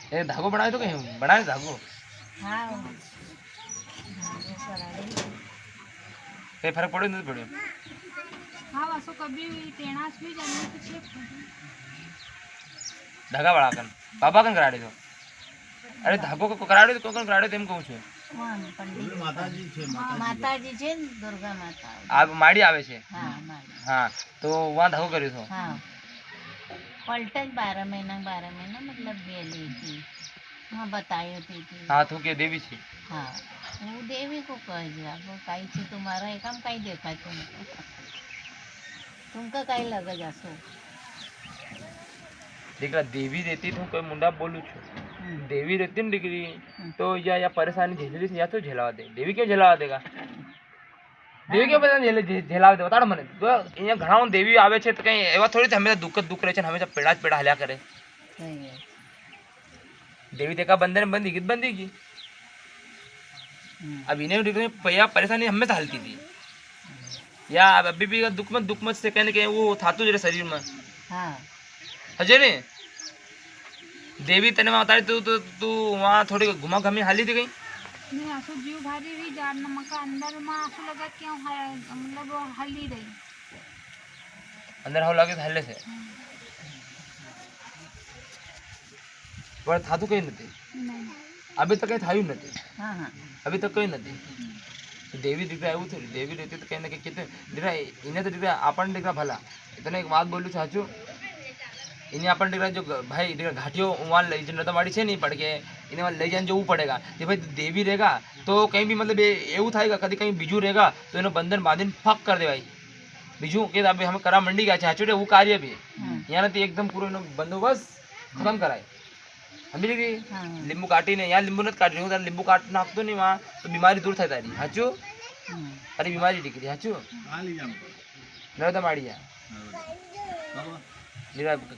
ये धागो बनाए तो कहीं बनाए धागो हाँ धागो कराड़ी कहीं फर्क पड़े नहीं पड़े हाँ वासो कभी टेणास भी जाने तो छे धागा वाला कन बाबा कन कराड़े तो अरे धागो को कराड़े तो कौन कराड़े तेम कहूं છું કોણ પંડિત માતાજી છે ને દુર્ગા માતા આ માડી આવે છે હા મારી हाँ तो वहाँ धागो કર્યો તો हाँ पलटन 12 महीना मतलब गेली थी हाँ बताई थी हाँ तो के देवी છે हाँ वो देवी को कह दिया वो काई थी तुम्हारा एक हम काई देखा तुमको तुमका काई लगा जासो દીકરા દેવી રહેતી તો કોઈ મુંડા બોલું છું देवी रहती ना डिग्री तो या परेशानी झेलेली या तो झेलावा दे देवी क्यों झेलावा देगा देवी क्यों पता झेलावा दे बताड़ो મને તો અહીંયા ઘણા દેવી આવે છે તો કઈ એવા થોડી હંમેશા દુઃખ રહે છે ને હંમેશા પેડા જ પેડા હાલ્યા કરે देवी देखा बंदे ने बंदी की अब इन्हें डिग्री भैया परेशानी हमेशा हलती थी या अभी भी दुख मत से कहने के वो था तो जरे शरीर में हाँ हजे ने देवी तने वहाँ उतारी तू वहाँ थोड़ी घुमा घमी हाली थी कहीं नहीं आसो जीव भारी रही जान मका अंदर में आसो लगा क्यों मतलब हली रही अंदर हाव लागे हल्ले से पर था तो कहीं नहीं नहीं अभी तक कहीं था नहीं हाँ हाँ अभी तक कहीं नहीं देवी દીકરા એવું થયું દેવી રહેતી તો કઈ ને કઈ કીધું દીકરા એને તો દીકરા આપણને દીકરા ભલા તને એક વાત બોલું છું સાચું એને આપણને દીકરા જો ભાઈ દીકરા ઘાટીઓ વहाँ લઈ જઈને તો મારી છે નહીં પડે કે એને વहाँ લઈ જઈને જવું પડેगा કે ભાઈ દેવી रहेगा તો કંઈ બી મતલબ એવું થાય કદી કંઈ બીજું रहेगा તો એનો બંધન બાંધીને ફક કરી દેવાય બીજું કે અમે કરવા મંડી ગયા છે સાચું એવું કાર્ય બી यहाँ નથી एकदम પૂરો એનો બંદોબસ્ત ખતમ કરાય समझी गई लींबू काटी ने यहाँ लींबू नहीं काट रही हूँ लींबू काट नाखतो नहीं वहाँ तो बीमारी दूर था तारी हाचू अरे बीमारी दिखरी हाचू नर्मदा माड़िया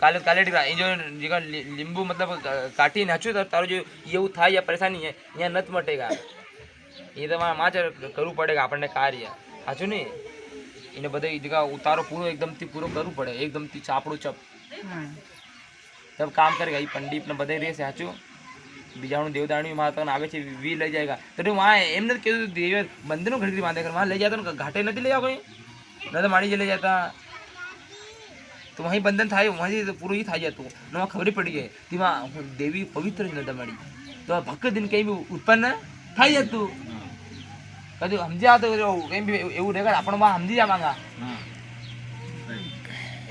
काले काले डिग्रा जो जगह लींबू मतलब काटी ने हाचू तारो जो ये था या परेशानी है यहाँ नत मटेगा ये तो वहाँ माच करવું પડેगा આપણને કાર્ય હાચું નહીં એને બધે જગह ઉતારો પૂરો एकदम થી પૂરો કરવું પડે एकदम થી ચાપડું ચપ जब काम करेगा ये पंडित ने बधाई रहे साचू बीजाणु देवदाणी माता आवे छे वी लई जाएगा तो वहाँ एम नहीं कहते देव बंदर घड़ी बांधे कर वहाँ ले जाता ना घाटे नहीं ले जाओ कोई न तो माड़ी ले जाता तो वहीं बंधन था वहीं तो पूरा ही था जाता न वहाँ खबर पड़ी है कि वहाँ देवी पवित्र न माड़ी तो भक्त दिन कहीं भी उत्पन्न था जातु कभी समझा तो कहीं भी एवं रहेगा अपन वहाँ समझी जावांगा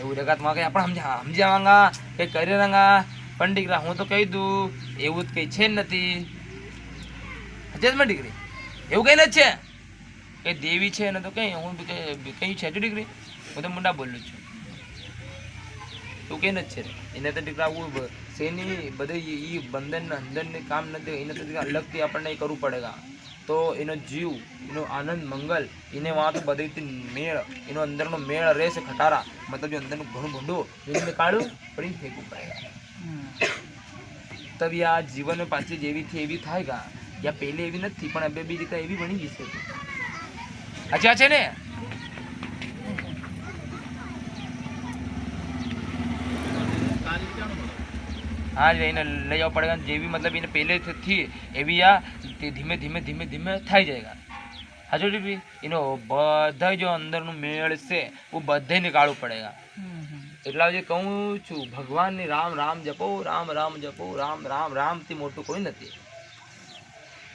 એવું રેગા તમારે કઈ આપણે સમજાવાંગા કંઈ કરી રાંગા પણ દીકરા હું તો કહી દઉં એવું જ કંઈ છે જ નથી હજેજમાં દીકરી એવું કંઈ નથી છે કંઈ દેવી છે ને તો કંઈ હું કંઈ છે જ દીકરી હું તો મુંડા બોલું છું એવું કંઈ નથી છે એને તો દીકરા આવું શેની બધે એ બંધન અંદરની કામ નથી એને તો દીકરા અલગથી આપણને એ કરવું પડેગા तो एनो जीव एनो आनंद मंगल इने वहाँ तो बदलती मेड़ एनो अंदर नो मेड़ रहे से खटारा मतलब जो अंदर घणु भंडो इने निकालू पड़ी फेंकू पड़ेगा तब या जीवन में पाછી जेवी थी एवी थायगा या पहले एवी नहीं पण अबे भी दिखता एवी बनी जैसे अच्छा છે ને हाँ इन्हें ले जाओ पड़ेगा जेवी मतलब इन्हें पहले थी एवी या धीमे धीमे धीमे धीमे थाई जाएगा हाजो भी इनो बधा जो अंदर नु मेल से वो बधे निकालू पड़ेगा એટલા જે કહું છું ભગવાનની રામ રામ જપો રામ રામ જપો રામ રામ રામથી મોટું કોઈ નથી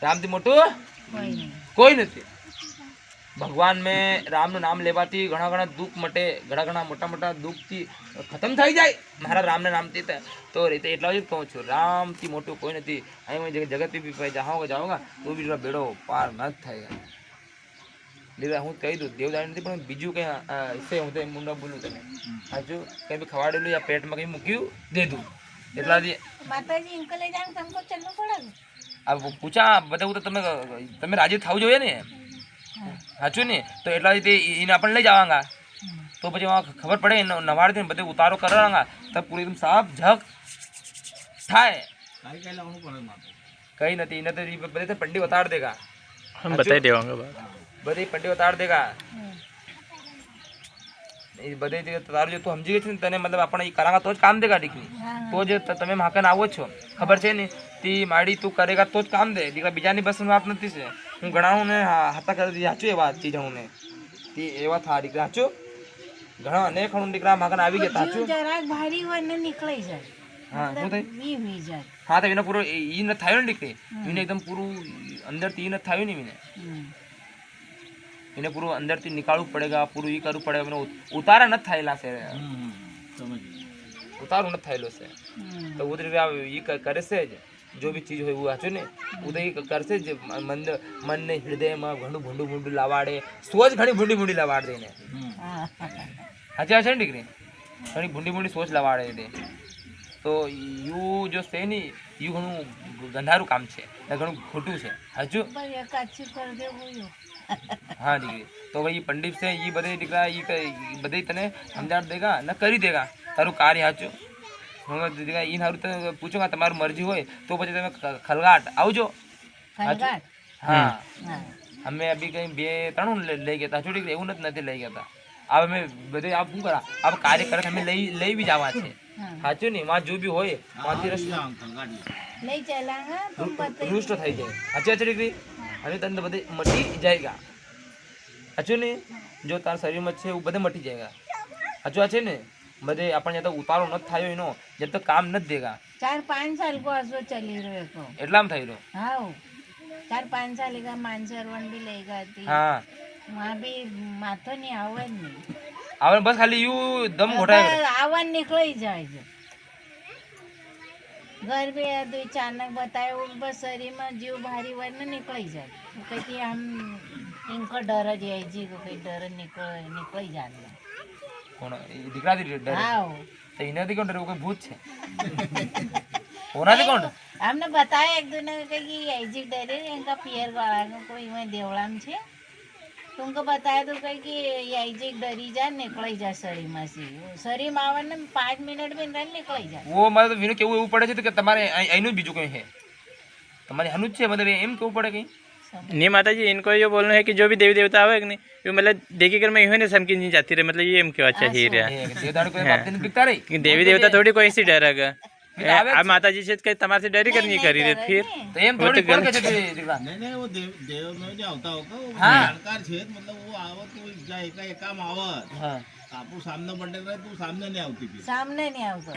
રામથી મોટું કોઈ નથી भगवान में राम नु नाम लेवाती घणा घणा दुख मटे घणा घणा मोटा मोटा दुख थी खत्म थई जाए मारा राम ने नाम थी तो रीते एटला ज कहूँ छूँ राम थी मोटू कोई नहीं अँ जगत भी जाओगा तो भी बेड़ो पार न थायगा લીધા હું કહી દઉં દેવદાણી નથી પણ બીજું કંઈ હિસ્સે હું તો મુંડા બોલું તને હાજુ કંઈ બી ખવાડેલું યા પેટમાં કંઈ મૂક્યું દે દઉં એટલા માતાજી ઇનકો લઈ જાને તમકો ચલવું પડે આ પૂછા બધા તો તમે તમે રાજી થવું જોઈએ ને સાચું ને તો એટલા રીતે એને આપણને લઈ જવાંગા તો પછી વहाँ ખબર પડે નવાડથી બધે ઉતારો કરાંગા તબ પૂરી એકદમ સાફ ઝક થાય કઈ નથી એને તો બધે તો પંડી ઉતાર દેગા हम बताई देवांगा बड़े पंडित उतार देगा એ બધે જે તારું જે તું સમજી ગઈ છે ને તને મતલબ આપણે એ કરાંગા તો જ કામ દેગા દીકરી. તો જ તમે માકન આવો છો ખબર છે ને તે માડી તું કરેગા તો જ કામ દે દીકરા. બીજાની બસ વાત નથી છે. હું ઘણા ને હાથા કરી સાચું એવા ચીજણું ને તે એવા થા દીકરા સાચું ઘણા અનેક ખણું દીકરા માકન આવી ગયા સાચું. જરાક ભારી હોય ને નીકળી જાય. હા શું થાય વી જાય. હા તો એને પૂરો ઈ ન થયો ને દીકરી એને એકદમ પૂરું અંદરથી ઈ ન થયું ને એને એને પૂરું અંદરથી નીકાળવું પડેગા પૂરું ઈ કરવું પડે. ઉતારા નથી થયેલા છે ઉતારું નથી થયેલો છે તો ઉધર ઈ કરે છે જ જો બી ચીજ હોય એવું સાચું ને ઉદય ઈ કરશે જ. મનને હૃદયમાં ઘણું ભૂંડું ભૂંડું લવાડે સોચ ઘણી ભૂંડી ભૂંડી લવાડ દે ને સાચી વાત છે ને દીકરી ઘણી ભૂંડી ભૂંડી સોચ લવાડે દે. તો યુ જો છે ને યુ ઘણું ગંધારું કામ છે ને ઘણું ખોટું છે સાચું. હા દીકરી તો ભાઈ પંડિત છે એ બધે દીકરા એ બધે તને સમજાડ દેગા ને કરી દેગા તારું કાર્ય સાચું. હું દીકરા એ સારું તને પૂછું તમારું મરજી હોય તો પછી તમે ખલગાટ આવજો. હા અમે અભી કઈ 2-3 લઈ ગયા હતા સાચું દીકરી એવું નથી લઈ ગયા હતા. હવે અમે બધે આ શું કરા આ કાર્ય કરે અમે લઈ બી જવા છે સાચું ને માં જો બી હોય માંથી રૂષ્ટ થઈ જાય સાચી વાત દીકરી. હવે તને બધે મટી જાયગા સાચું ને જો તારા શરીરમાં છે એવું બધે મટી જાયગા સાચું વાત છે ને. બધે આપણને તો ઉતારો નથી થયો એનો જબ તો કામ નથી દેગા. 4-5 साल को असो चली रहे को એટલામાં થઈ રહ્યો. हाँ 4-5 साल का मानसरोवर भी लेगा थी. હા वहाँ भी माथो नहीं आवन नहीं હવે બસ ખાલી યુ દમ ઘોટાય आवन निकल जाए जो घर भी दो अचानक बताए वो बस शरीर में जीव भारी वरना निकल जाए. वो कहती हम इनको डर जाए जी को कहीं डर निकल जाना. કોણ દીકરાથી ડરે हाँ તો એનાથી કોણ ડરે? કોઈ ભૂત છે ઓનાથી કોણ? हमने बताया एक दिन कि ऐजी डरे इनका पियर वाला को कोई में देवड़ाम छे तुमको बताया तो कहीं कि ऐजी डरी जा निकल जा शरीर में से शरीर में आवन 5 मिनट में निकल जा. વો મારે તો વિનો કેવું એવું પડે છે કે તમારે અહીંનું જ બીજું કંઈ છે તમારે આનું જ છે મતલબ એમ કેવું પડે કંઈ नहीं माता जी इनको ये बोलना है कि जो भी देवी देवता आवे नहीं ये मतलब देखी कर मैं यूं नहीं समझी नहीं जाती रहे मतलब ये एम क्यों चाहिए रहा દેવદાડો કોઈ બાપને પીકતા રહી कि देवी देवता थोड़ी कोई ऐसी डरेगा. अब माता जी से कहीं तुम्हारे से डरी करनी करी रहे फिर તો એમ થોડી કોણ કહે છે દીકરા? नहीं वो देव में नहीं आवता होगा वो हाँ। जानकार छे मतलब वो आवत तो जा एका में आवत હા आपू सामने बटे रहे तू सामने नहीं आवती थी सामने नहीं आवतो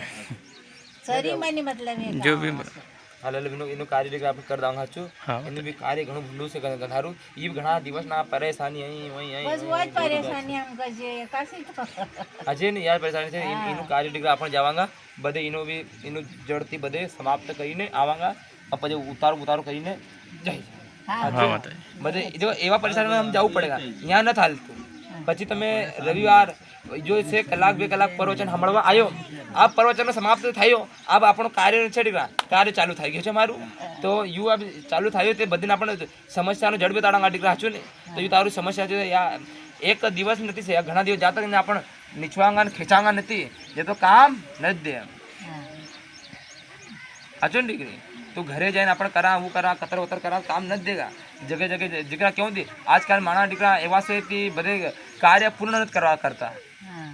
शरीर में नहीं मतलब ये जो भी હાલ એનું કાર્ય દીકરા આપણે કરી દઉં સાચું. હા. એનું બી કાર્ય ઘણું ભૂંડું છે ગંધારું. એ ઘણા દિવસના પરેશાની અહીં बस वो જ परेशानी हमको जे कासी तो આજે ને યાર પરેશાની છે એનું કાર્ય દીકરા આપણે જવાંગા બધે એનું બી એનું જડથી બધે સમાપ્ત કરીને આવાંગા પછી ઉતારું કરીને જાય हाँ हाँ माता जी બધે જો એવા પરેશાનીમાં આમ જવું પડેગા ત્યાં નથી હાલતું. પછી તમે રવિવાર જો છે કલાક 2 કલાક પ્રવચન સાંભળવા આવ્યો આ પ્રવચન સમાપ્ત થયો આ આપણો કાર્ય છે દીકરા કાર્ય ચાલુ થઈ ગયું છે મારું. તો યુ આ ચાલુ થયું તે બધીને આપણે સમસ્યાનો જડબે તાળાંગા દીકરા હાચું ને તો યુ તારું સમસ્યા છે યા એક દિવસ નથી છે ઘણા દિવસ જાતા ને આપણે નીચવાંગા ને ખેંચાંગા નથી જે તો કામ નથી દે हाँ હાચું ને દીકરી. તું ઘરે જઈને આપણે કરા હું કરા કતર વતર કરા કામ નથી દેગા. જગ્યા જગ્યા દીકરા કેવું દે આજકાલ માણા દીકરા એવા છે તે બધે કાર્ય પૂર્ણ નથી કરવા કરતા हाँ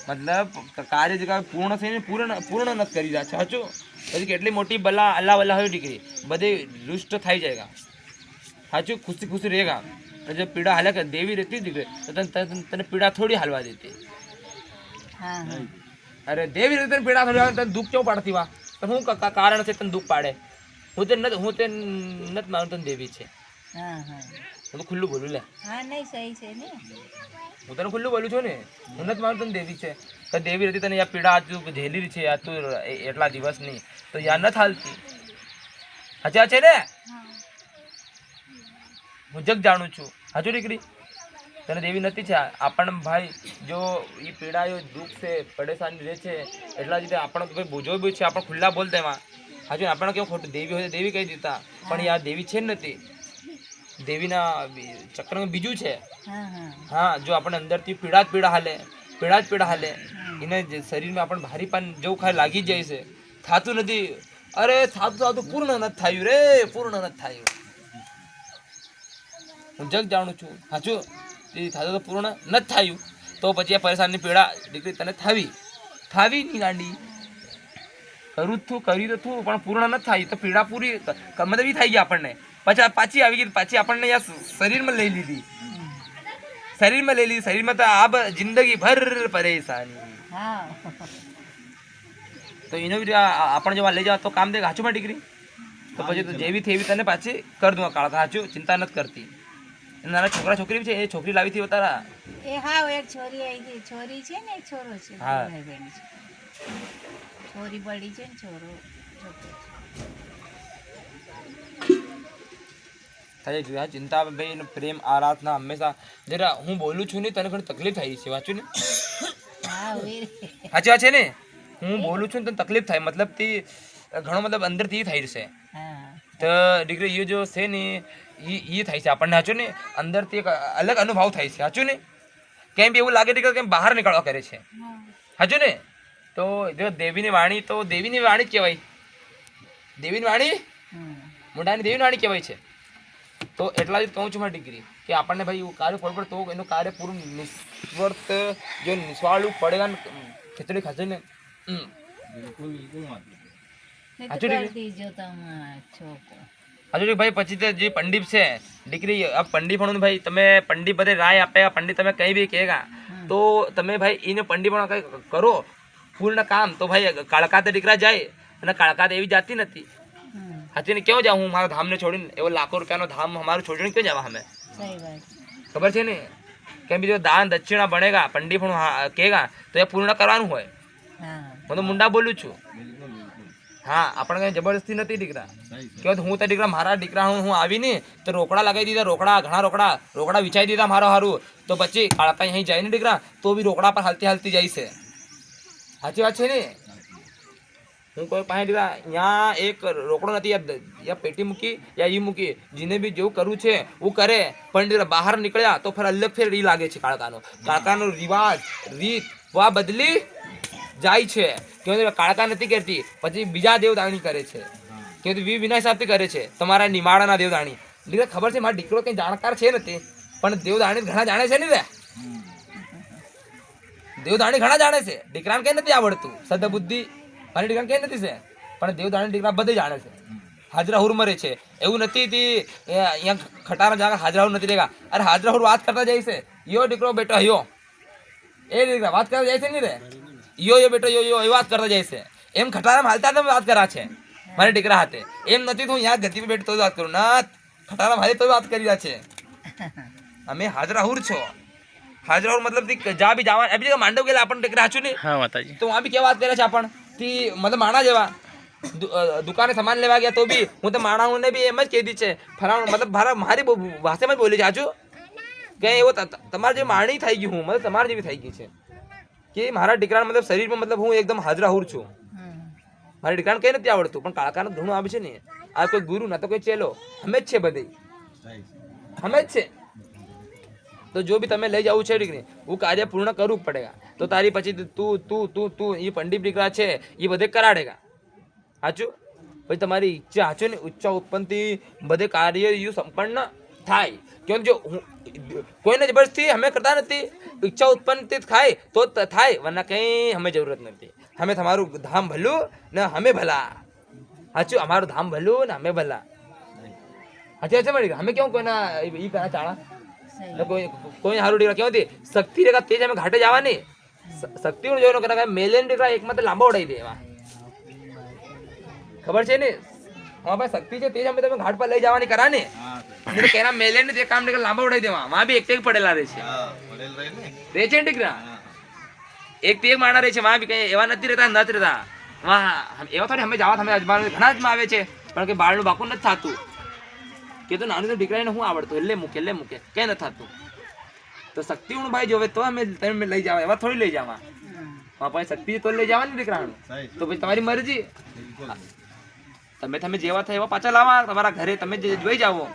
મતલબ કાર્ય જે પૂર્ણ થઈને પૂર્ણ નથી કરી રહ્યા છે સાચું. પછી કેટલી મોટી બલા અલ્લાહ વલ્લાહ હોય દીકરી બધે રૂષ્ટ થઈ જાયગા સાચું. ખુશી ખુશી રહેગા. જો પીડા હાલ્યા કે દેવી રહેતી દીકરી તો તને પીડા થોડી હાલવા દેતી. हाँ हाँ અરે દેવી રીતે તને પીડા થોડી હાલવા તને દુઃખ કેવું પાડતી વા તો શું કારણ છે તને દુઃખ પાડે? હું તે નથી માનું તને દેવી છે. हाँ हाँ હું તો ખુલ્લું બોલું લે हाँ नहीं सही से नहीं હું તને ખુલ્લું બોલું છું ને હું નથી માનું તને દેવી છે તો દેવી હતી તને યા પીડા તું ઝેલી છે યા તું એટલા દિવસની તો યા નથી હાલતી સાચા છે ને હું જગ જાણું છું હાચું દીકરી તને દેવી નથી છે આપણને ભાઈ જો એ પીડા એ દુઃખ છે પરેશાની રહે છે એટલા જ રીતે આપણને ભાઈ બોજો બી છે આપણે ખુલ્લા બોલતા એમાં હાજુ આપણને કેવું ખોટું દેવી હોય દેવી કહી દીધા પણ યાર દેવી છે જ નથી દેવીના ચક્રમાં બીજું છે हाँ हाँ હા જો આપણે અંદરથી પીડા જ પીડા હાલે એને શરીરમાં આપણે ભારીપન જેવું ખાલી લાગી જાય છે થાતું નથી અરે થાતું પૂર્ણ નથી થયું રે પૂર્ણ નથી થયું હું જગ જાણું છું સાચું એ થાતું તો પૂર્ણ નથી થયું તો પછી આ પરેશાનની પીડા દીકરી તને થાવી નહીં ગાંડી. કરું જ થું કરી તો થું પણ પૂર્ણ ન થાય તો પીડા પૂરી મતલબ એ થઈ ગઈ આપણને. પછી પાછી આવી ગઈ, પાછી આપણને યાર શરીરમાં લઈ લીધી. શરીરમાં તો આ જિંદગી ભર પરેશાની. હા તો એનો બી આપણે જો લઈ જાવ તો કામ દે હાચું માં દીકરી. તો પછી તો જેવી થઈ એવી તને પાછી કર દઉં કાળકા. હાચું, ચિંતા નથી કરતી. નાના છોકરા છોકરી છે, એ છોકરી લાવી હતી તારા. એ હા એક છોરી આવી ગઈ, છોરી છે ને એક છોરો છે. હા. ભાઈ બહેન છે. છોરી બળી છે ને છોરો છોકરો છે. થાય છે ચિંતા ભાઈ એનો પ્રેમ આરાધના હંમેશા. જરા હું બોલું છું ને તને ઘણી તકલીફ થાય છે વાંચું ને. હા સાચી વાત છે ને, હું બોલું છું ને તને તકલીફ થાય મતલબ થી ઘણો મતલબ અંદરથી થાય છે. હા તો દીકરી એ જો છે ને એ થાય છે આપણને. સાચું ને, અંદરથી એક અલગ અનુભવ થાય છે. સાચું ને, કેમ બી એવું લાગે કે કેમ બહાર નીકળવા કરે છે. સાચું ને. તો જો દેવીની વાણી તો દેવીની વાણી જ કહેવાય. દેવીની વાણી મોઢાની દેવીની વાણી કહેવાય છે. તો એટલા જ કહું છું મારી દીકરી કે આપણને ભાઈ એવું કાર્ય પડે તો એનું કાર્ય પૂરું નિસ્વાર્થ જો નિસ્વાળું પડેગા ને ખીચડી ખાશે ને. બિલકુલ વાત. હજુ ભાઈ પછી તો જે પંડિત છે દીકરી, આ પંડિત પણ ભાઈ તમે પંડિત બધે રાય આપે, પંડિત તમે કંઈ બી કહેગા તો તમે ભાઈ એને પંડિત પણ કંઈ કરો પૂર્ણ કામ તો ભાઈ કાળકા તો દીકરા જાય અને કાળકા તો એવી જાતી નથી. હાથી ને ક્યાં જાઉં હું મારા ધામને છોડીને? એવો લાખો રૂપિયાનો ધામ અમારું છોડીને ક્યાં જવા અમે? ખબર છે ને, કેમ બીજો દાન દક્ષિણા બનેગા પંડિત પણ કહેગા તો એ પૂર્ણ કરવાનું હોય. હું તો મુંડા બોલું છું. હા, આપણે કઈ જબરદસ્તી નથી દીકરા. કે હું તો દીકરા મારા દીકરા હું આવીને તો રોકડા લગાવી દીધા, ઘણા રોકડા વિચારી દીધા મારો હારું. તો પછી કાળકા અહીં જાય ને દીકરા તો બી રોકડા પર હાલતી જાય છે. સાચી વાત છે ને. હું કોઈ પાસે દીકરા ત્યાં એક રોકડો નથી, યા પેટી મૂકી યા એ મૂકી, જેને બી જેવું કરવું છે એવું કરે. પણ દીકરા બહાર નીકળ્યા તો ફેર અલગ ફેર રી લાગે છે. કાળકાનો રિવાજ રીત વા બદલી જાય છે. કેમ કાળકા નથી કરતી, પછી બીજા દેવદાણી કરે છે. કેમ વિના હિસાબથી કરે છે તમારા નિમાડાના દેવદાણી. દીકરા ખબર છે મારો દીકરો કંઈ જાણકાર છે નથી, પણ દેવદાણી ઘણા જાણે છે ને રે. દેવદાણી ઘણા જાણે છે, દીકરાને કંઈ નથી આવડતું. સદબુદ્ધિ મારી દીકરાને કંઈ નથી છે, પણ દેવદાણી દીકરા બધે જાણે છે. હાજરાહુર મરે છે એવું નથી અહીંયા ખટારા જાગા હાજરાહુર નથી દેગા. અરે હાજરાહુર વાત કરતા જાય છે, યો દીકરો બેટો યો એ દીકરા વાત કરતા જાય છે ને રે. યો બેટો યો એ વાત કરતા જાય છે. એમ ખટારામાં હાલતા તમે વાત કરા છે મારી દીકરા હાથે. એમ નથી તો હું યા ગતિ બેઠ તો વાત કરું ના, ખટારામાં હાલે તો વાત કરી રહ્યા છે. અમે હાજરાહુર છો. હાજરાહુર મતલબ જા બી જવા અભી માંડવ ગયેલા આપણને દીકરા હાચું ને. હા માતાજી. તો વहाँ બી क्या વાત કરે છે આપણ થી મતલબ માણા જેવા દુકાને સામાન લેવા ગયા તો બી હું તો માણાઓને બી એમ જ કહી દી છે ફલાણું મતલબ મારી ભાષામાં જ બોલી છે. હાચું કે એવો તમારે જે માણી થઈ ગયું હું મતલબ તમારે જેવી થઈ ગઈ છે કે મારા દીકરા મતલબ શરીરમાં મતલબ હું એકદમ હાજરાહુર છું. મારા દીકરાને કંઈ નથી આવડતું, પણ કાળકાનું ઘણું આવે છે ને. આ કોઈ ગુરુ ના તો કોઈ ચેલો, અમે જ છે બધી, અમે જ છે. તો જો બી તમે લઈ જવું છે દીકરી હું કાર્ય પૂર્ણ કરવું જ પડેગા. તો તારી પછી તું એ પંડિત દીકરા છે એ બધે કરાડેગા. સાચું? પછી તમારી ઈચ્છા સાચું ને ઈચ્છા ઉત્પન્નથી બધે કાર્ય સંપન્ન થાય. કેમ જો કોઈને જબરદસ્તી અમે કરતા નથી, ઈચ્છા ઉત્પન્ન થાય તો થાય, વરના કંઈ અમે જરૂરત નથી. અમે તમારું ધામ ભલું ને અમે ભલા. સાચું? અમારું ધામ ભલું ને અમે ભલા. સાચી વાત છે મારી. અમે કેવું કોઈના ઈ કરા ચાળા કોઈ સારું દીકરા કેવાથી શક્તિ રેખા તેજ અમે ઘાટે જવાની શક્તિ જોઈને કરે મેલેન દીકરા એકમાં તો લાંબા ઉડાવી દેવા. ખબર છે ને? હા ભાઈ શક્તિ છે તેજ અમે તમે ઘાટ પર લઈ જવાની કરા ને કેના મેલેન ને તે કામ દીકરા લાંબા ઉડાવી દેવા. માં બી એક પડેલા રહે છે રે છે દીકરા એક તે એક માણા રહે છે. માં બી કઈ એવા નથી રહેતા નથી રહેતા. એવા થોડી અમે જવા તમે અજમાન ઘણા જ માં આવે છે, પણ કે બાળનું બાકું નથી થતું. કે તો નાનું તો દીકરાને શું આવડતું એટલે મૂકે કઈ નથી થતું. તો શક્તિ હું ભાઈ જોવે તો અમે તમે લઈ જવા, એવા થોડી લઈ જવા. પછી શક્તિ તો લઈ જવાની દીકરાનું. તો પછી તમારી મરજી, તમે જેવા થાય એવા પાછા લાવવા તમારા ઘરે. તમે જોઈ જાઓ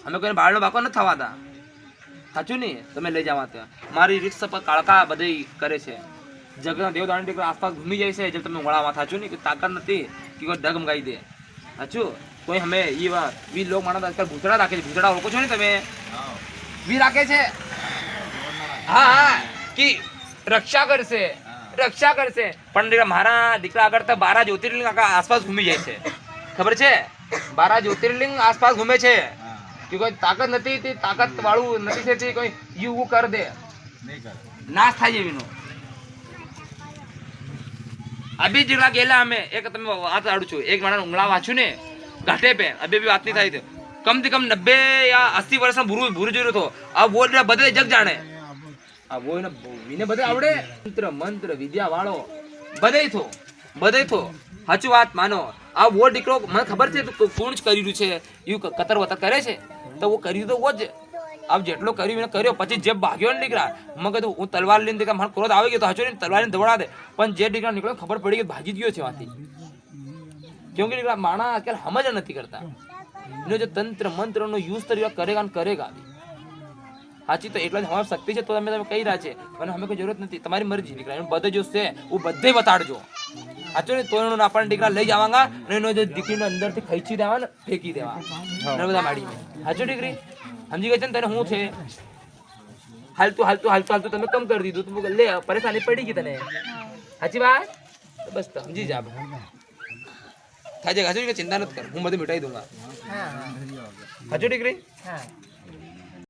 અમે કોઈને બાળનો બાકો નથી થવાતા. સાચું નહીં? તમે લઈ જવા ત્યાં મારી રિક્ષ પર કાળકા બધી કરે છે. જગના દેવદાણી દીકરા આસપાસ ઘૂમી જાય છે જેમ તમે વળામાં. સાચું નહીં? તાકાત નથી કે કોઈ ડગ મગાવી દે. સાચું? કોઈ અમે વી લોક માણસ આજકાલ ભૂતડા રાખે છે. ભૂતડા ઓળખો છો ને તમે? વી રાખે છે હા હા કે રક્ષા કરશે રક્ષા કરશે પણ દીકરા મારા દીકરા આગળ તો 12 જ્યોતિર્લિંગ આસપાસ ઘૂમી જાય છે ખબર છે 12 જ્યોતિર્લિંગ આસપાસ ઘૂમે છે કે કોઈ તાકાત નથી તે તાકાત વાળું નથી છે તે કોઈ યુ કર દે નહીં કરે નાશ થાય એવીનો અભી જેટલા ગયેલા અમે એક તમે વાત આડું છું એક માણસ ઉંગળા વાંચ્યું ને ઘાટે પે અભી બી વાત નહીં થાય છે કમથી કમ 90 યા 80 વર્ષનો ભૂરું જોયું તો આ વોડ બધે જગ જાણે આ વોઈને વિને બધે આવડે મંત્ર વિદ્યા વાળો બધે થો સાચું વાત માનો આ વો દીકરો મને ખબર છે તો કોણ જ કરી રહ્યું છે એવું કતર વતર કરે છે તો वो કર્યું તો वो જ આપ જેટલો કર્યું એને કર્યો પછી જે ભાગ્યો ને દીકરા મેં કીધું હું તલવાર લઈને દીકરા મને ક્રોધ આવી ગયો તો હાચો ને તલવાર લઈને દોડા દે પણ જે દીકરા નીકળ્યો ખબર પડી કે ભાગી જ ગયો છે વાંથી ક્યોંકि દીકરા માણા અત્યારે સમજ જ નથી કરતા એનો જે તંત્ર મંત્રનો યુઝ કર્યો કરેગા ને કરેગા સાચી તો એટલા જ અમારી શક્તિ છે તો તમે કહી રહ્યા છે અને અમે કોઈ જરૂરત નથી તમારી મરજી દીકરા એનું બધે જો છે હું બધે બતાડજો સાચો ને તો એનું આપણને દીકરા લઈ જવાંગા અને એનો જે દીકરીનો અંદરથી ખેંચી દેવા ને ફેંકી દેવા નર્મદા માડી સાચો દીકરી સમજી ગઈ છે ને તને શું છે હાલતું તમે કમ કરી દીધું તું લે પરેશાની પડી ગઈ તને સાચી વાત બસ તો સમજી જા થાય છે ચિંતા નથી કર હું બધું મિટાઈ દઉંગા હા સાચો દીકરી હા